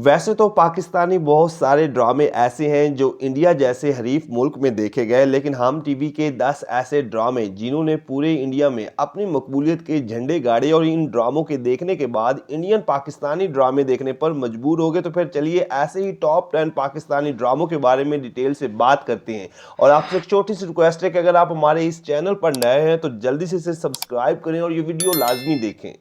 वैसे तो पाकिस्तानी बहुत सारे ड्रामे ऐसे हैं जो इंडिया जैसे हरीफ मुल्क में देखे गए, लेकिन हम टीवी के 10 ऐसे ड्रामे जिन्होंने पूरे इंडिया में अपनी मकबूलियत के झंडे गाड़े और इन ड्रामों के देखने के बाद इंडियन पाकिस्तानी ड्रामे देखने पर मजबूर हो गए। तो फिर चलिए ऐसे ही टॉप 10 पाकिस्तानी ड्रामों के बारे में डिटेल से बात करते हैं। और आपसे एक छोटी सी रिक्वेस्ट है कि अगर आप हमारे इस चैनल पर नए हैं तो जल्दी से इसे सब्सक्राइब करें और ये वीडियो लाजमी देखें।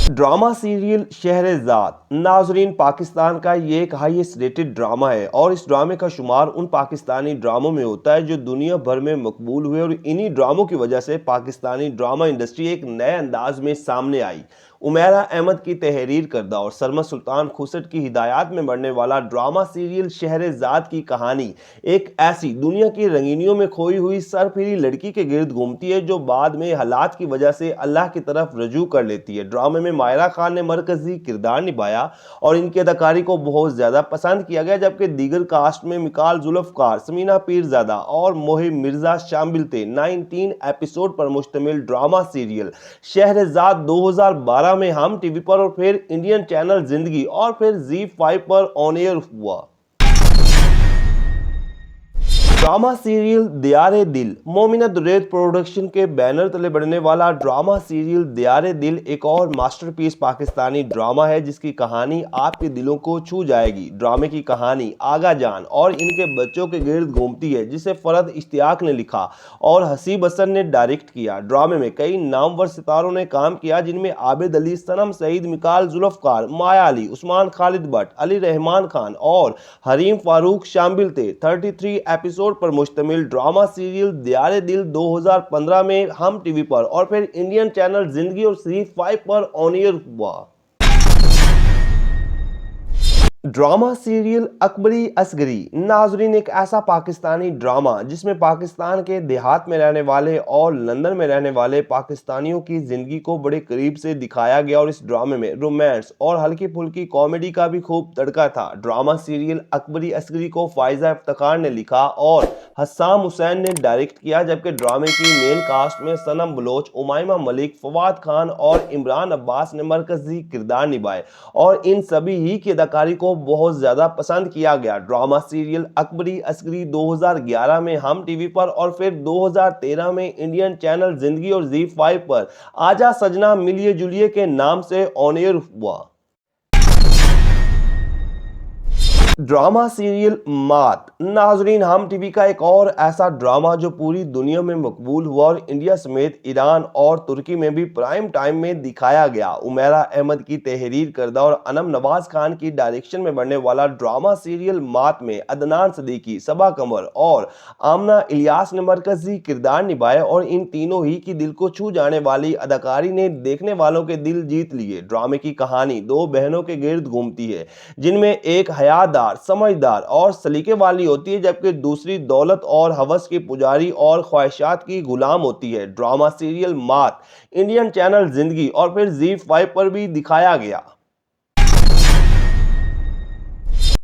ड्रामा सीरियल शहरजाद नाजरीन, पाकिस्तान का ये एक हाईएस्ट रेटेड ड्रामा है और इस ड्रामे का शुमार उन पाकिस्तानी ड्रामों में होता है जो दुनिया भर में मकबूल हुए और इन्हीं ड्रामों की वजह से पाकिस्तानी ड्रामा इंडस्ट्री एक नए अंदाज में सामने आई। उमैरा अहमद की तहरीर करदा और सरमद सुल्तान खुसट की हिदायत में बनने वाला ड्रामा सीरियल शहरजाद की कहानी एक ऐसी दुनिया की रंगीनियों में खोई हुई सरफिरी लड़की के गिर्द घूमती है जो बाद में हालात की वजह से अल्लाह की तरफ रजू कर लेती है। ड्रामे में मायरा खान ने मरकजी किरदार निभाया और इनकी अदाकारी को बहुत ज्यादा पसंद किया गया, जबकि दीगर कास्ट में मिकाल जुल्फकार, समीना पीरजादा और मोहिब मिर्जा शामिल थे। 19 एपिसोड पर मुश्तमिल ड्रामा सीरियल शहरजाद 2012 में हम टीवी पर और फिर इंडियन चैनल जिंदगी और फिर ZEE5 पर ऑन एयर हुआ। ड्रामा सीरियल दियारे दिल मोमिना दुरैद प्रोडक्शन के बैनर तले बढ़ने वाला ड्रामा सीरियल दियारे दिल एक और मास्टरपीस पाकिस्तानी ड्रामा है जिसकी कहानी आपके दिलों को छू जाएगी। ड्रामे की कहानी आगा जान और इनके बच्चों के गिर्द घूमती है जिसे फरद इश्तियाक ने लिखा और हसीब हसन ने डायरेक्ट किया। ड्रामे में कई नामवर सितारों ने काम किया जिनमें आबिद अली, सनम सईद, मिकाल जुल्फकार, माया अली, उस्मान खालिद भट्ट, अली रहमान खान और हरीम फारूक शामिल थे। 33 एपिसोड पर मुश्तमिल ड्रामा सीरियल दियारे दिल 2015 में हम टीवी पर और फिर इंडियन चैनल जिंदगी और ZEE5 पर ऑन एयर हुआ। ड्रामा सीरियल अकबरी असगरी नाजरीन एक ऐसा पाकिस्तानी ड्रामा जिसमें पाकिस्तान के देहात में रहने वाले और लंदन में रहने वाले पाकिस्तानियों की जिंदगी को बड़े करीब से दिखाया गया और इस ड्रामे में रोमांस और हल्की फुल्की कॉमेडी का भी खूब तड़का था। ड्रामा सीरियल अकबरी असगरी को फायजा इफ्तिखार ने लिखा और हस्साम हुसैन ने डायरेक्ट किया, जबकि ड्रामे की मेन कास्ट में सनम बलोच, उमाइमा मलिक, फवाद खान और इमरान अब्बास ने मरकजी किरदार निभाए और इन सभी ही की अदाकारी को बहुत ज्यादा पसंद किया गया। ड्रामा सीरियल अकबरी असगरी 2011 में हम टीवी पर और फिर 2013 में इंडियन चैनल जिंदगी और ZEE5 पर आजा सजना मिलिए जुलिए के नाम से ऑन एयर हुआ। ड्रामा सीरियल मात नाजरीन हम टीवी का एक और ऐसा ड्रामा जो पूरी दुनिया में मकबूल हुआ और इंडिया समेत ईरान और तुर्की में भी प्राइम टाइम में दिखाया गया। उमैरा अहमद की तहरीर करदा और अनम नवाज खान की डायरेक्शन में बनने वाला ड्रामा सीरियल मात में अदनान सदीकी, सबा कमर और आमना इलियास ने मरकजी किरदार निभाए और इन तीनों ही की दिल को छू जाने वाली अदाकारी ने देखने वालों के दिल जीत लिए। ड्रामे की कहानी दो बहनों के गिर्द घूमती है जिनमें एक हयादार, समझदार और सलीके वाली होती है, जबकि दूसरी दौलत और हवस की पुजारी और ख्वाहिशात की गुलाम होती है। ड्रामा सीरियल मात इंडियन चैनल जिंदगी और फिर ZEE5 पर भी दिखाया गया।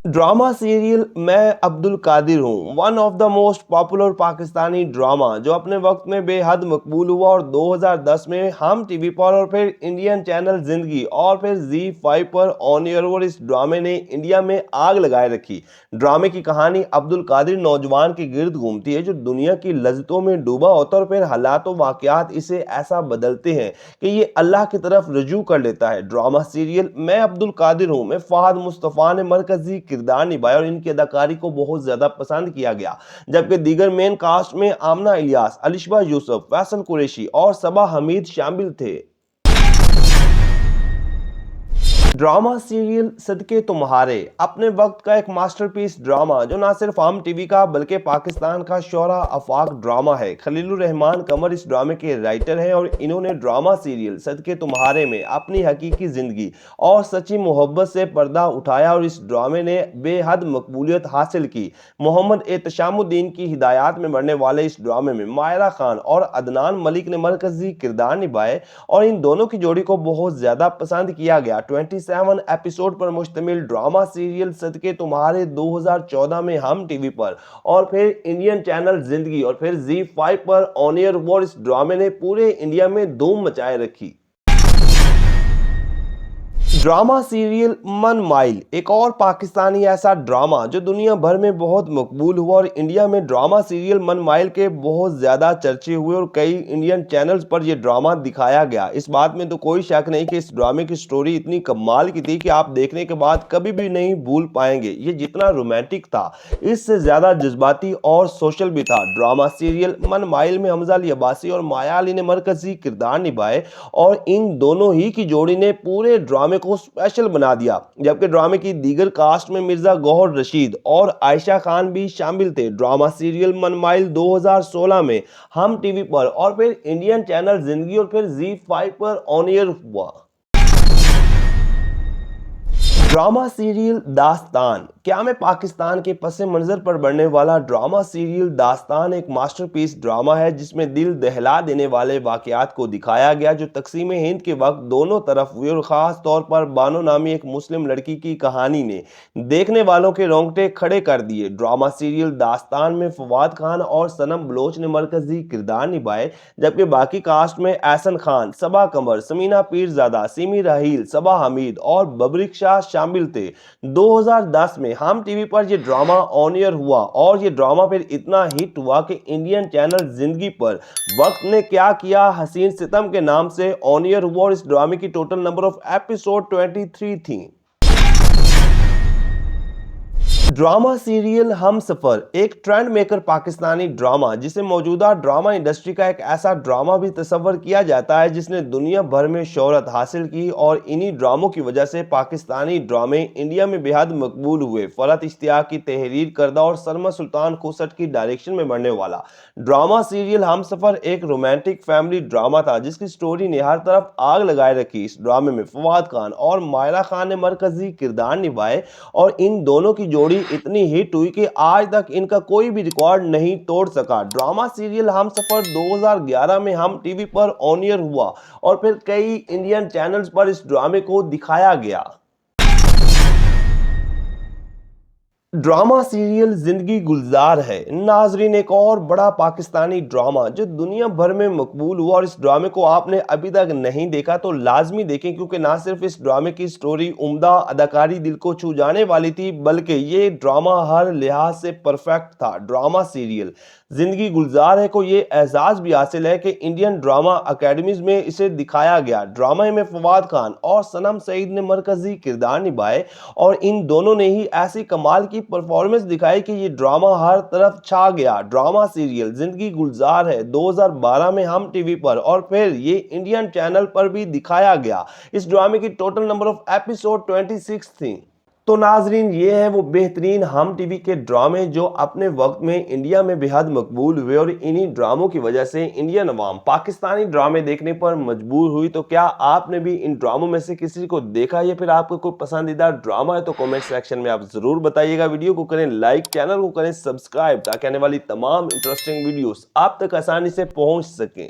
ड्रामा सीरियल मैं अब्दुल कादिर हूँ one of the most popular Pakistani drama जो अपने वक्त में बेहद मकबूल हुआ और 2010 में हम टीवी पर और फिर इंडियन चैनल जिंदगी और फिर ZEE5 पर ऑन एयर और इस ड्रामे ने इंडिया में आग लगाए रखी। ड्रामे की कहानी अब्दुल कादिर नौजवान के गिर्द घूमती है जो दुनिया की लज्जतों में डूबा होता है और फिर हालात व वाकयात इसे ऐसा बदलते हैं कि ये अल्लाह की तरफ रजू कर लेता है। ड्रामा सीरियल मैं अब्दुल कादिर हूँ में फहद मुस्तफा ने मरकजी किरदार निभाया और इनकी अदाकारी को बहुत ज्यादा पसंद किया गया, जबकि दीगर मेन कास्ट में आमना इलियास, अलिशबा यूसुफ, फैसल कुरैशी और सबा हमीद शामिल थे। ड्रामा सीरियल सदके तुम्हारे अपने वक्त का एक मास्टरपीस ड्रामा जो ना सिर्फ हम टीवी का बल्कि पाकिस्तान का शोरा आफाक ड्रामा है। खलीलुर रहमान कमर इस ड्रामे के राइटर हैं और इन्होंने ड्रामा सीरियल सदके तुम्हारे में अपनी हकीकी जिंदगी और सच्ची मोहब्बत से पर्दा उठाया और इस ड्रामे ने बेहद मकबूलियत हासिल की। मोहम्मद एहतशामुद्दीन की हिदायत में बनने वाले इस ड्रामे में मायरा खान और अदनान मलिक ने मरकजी किरदार निभाए और इन दोनों की जोड़ी को बहुत ज्यादा पसंद किया गया। 27 एपिसोड पर मुश्तमिल ड्रामा सीरियल सदके तुम्हारे 2014 में हम टीवी पर और फिर इंडियन चैनल जिंदगी और फिर ZEE5 पर ऑन एयर हुआ। इस ड्रामे ने पूरे इंडिया में धूम मचाए रखी। ड्रामा सीरियल मन माइल एक और पाकिस्तानी ऐसा ड्रामा जो दुनिया भर में बहुत मकबूल हुआ और इंडिया में ड्रामा सीरियल मन माइल के बहुत ज्यादा चर्चे हुए और कई इंडियन चैनल्स पर यह ड्रामा दिखाया गया। इस बात में तो कोई शक नहीं कि इस ड्रामे की स्टोरी इतनी कमाल की थी कि आप देखने के बाद कभी भी नहीं भूल पाएंगे। ये जितना रोमांटिक था इससे ज्यादा जज्बाती और सोशल भी था। ड्रामा सीरियल मन माइल में हमजा अली अब्बासी और माया अली ने मरकजी किरदार निभाए और इन दोनों ही की जोड़ी ने पूरे ड्रामे को स्पेशल बना दिया। जबकि ड्रामे की दीगर कास्ट में मिर्जा गौहर रशीद और आयशा खान भी शामिल थे। ड्रामा सीरियल मन माइल 2016 में हम टीवी पर और फिर इंडियन चैनल जिंदगी और फिर ZEE5 पर ऑन एयर हुआ। ड्रामा सीरियल दास्तान क्या में पाकिस्तान के पस मंजर पर बनने वाला ड्रामा सीरियल दास्तान एक मास्टरपीस ड्रामा है जिसमें दिल दहला देने वाले वाकयात को दिखाया गया जो तकसीम हिंद के वक्त दोनों तरफ हुए और खास तौर पर बानो नामी एक मुस्लिम लड़की की कहानी ने देखने वालों के रोंगटे खड़े कर दिए। ड्रामा सीरियल दास्तान में फवाद खान और सनम बलोच ने मरकजी किरदार निभाए जबकि बाकी कास्ट में एहसन खान, सबा कमर, समीना पीरजादा, सिमी राहील, सबा हमीद और बबरिक शाह शामिल थे। 2010 में हम टीवी पर यह ड्रामा ऑन एयर हुआ और ये ड्रामा फिर इतना हिट हुआ कि इंडियन चैनल जिंदगी पर वक्त ने क्या किया हसीन सितम के नाम से ऑन एयर हुआ और इस ड्रामे की टोटल नंबर ऑफ एपिसोड 23 थी। ड्रामा सीरियल हम सफर एक ट्रेंड मेकर पाकिस्तानी ड्रामा जिसे मौजूदा ड्रामा इंडस्ट्री का एक ऐसा ड्रामा भी तस्वर किया जाता है जिसने दुनिया भर में शोहरत हासिल की और इन्हीं ड्रामों की वजह से पाकिस्तानी ड्रामे इंडिया में बेहद मकबूल हुए। फरहत इश्तियाक की तहरीर करदा और सलमा सुल्तान खुसट की डायरेक्शन में बनने वाला ड्रामा सीरियल हम सफर एक रोमांटिक फैमिली ड्रामा था जिसकी स्टोरी ने हर तरफ आग लगाए रखी। इस ड्रामे में फवाद खान और मायरा खान ने मरकजी किरदार निभाए और इन दोनों की जोड़ी इतनी हिट हुई कि आज तक इनका कोई भी रिकॉर्ड नहीं तोड़ सका। ड्रामा सीरियल हम सफर 2011 में हम टीवी पर ऑन एयर हुआ और फिर कई इंडियन चैनल्स पर इस ड्रामे को दिखाया गया। ड्रामा सीरियल जिंदगी गुलजार है नाजरीन एक और बड़ा पाकिस्तानी ड्रामा जो दुनिया भर में मकबूल हुआ और इस ड्रामे को आपने अभी तक नहीं देखा तो लाजमी देखें क्योंकि ना सिर्फ इस ड्रामे की स्टोरी उम्दा अदाकारी दिल को छू जाने वाली थी बल्कि ये ड्रामा हर लिहाज से परफेक्ट था। ड्रामा सीरियल जिंदगी गुलजार है को ये एजाज भी हासिल है कि इंडियन ड्रामा अकेडमीज में इसे दिखाया गया। ड्रामा में फवाद खान और सनम सईद ने मरकजी किरदार निभाए और इन दोनों ने ही ऐसी कमाल की परफॉर्मेंस दिखाई कि ये ड्रामा हर तरफ छा गया। ड्रामा सीरियल जिंदगी गुलजार है 2012 में हम टीवी पर और फिर ये इंडियन चैनल पर भी दिखाया गया। इस ड्रामे की टोटल नंबर ऑफ एपिसोड 26 थी। तो नाजरीन ये है वो बेहतरीन हम टीवी के ड्रामे जो अपने वक्त में इंडिया में बेहद मकबूल हुए और इन्हीं ड्रामों की वजह से इंडियन अवाम पाकिस्तानी ड्रामे देखने पर मजबूर हुई। तो क्या आपने भी इन ड्रामों में से किसी को देखा या फिर आपको कोई पसंदीदा ड्रामा है तो कमेंट सेक्शन में आप जरूर बताइएगा। वीडियो को करें लाइक, चैनल को करें सब्सक्राइब ताकि आने वाली तमाम इंटरेस्टिंग वीडियोस आप तक आसानी से पहुंच सकें।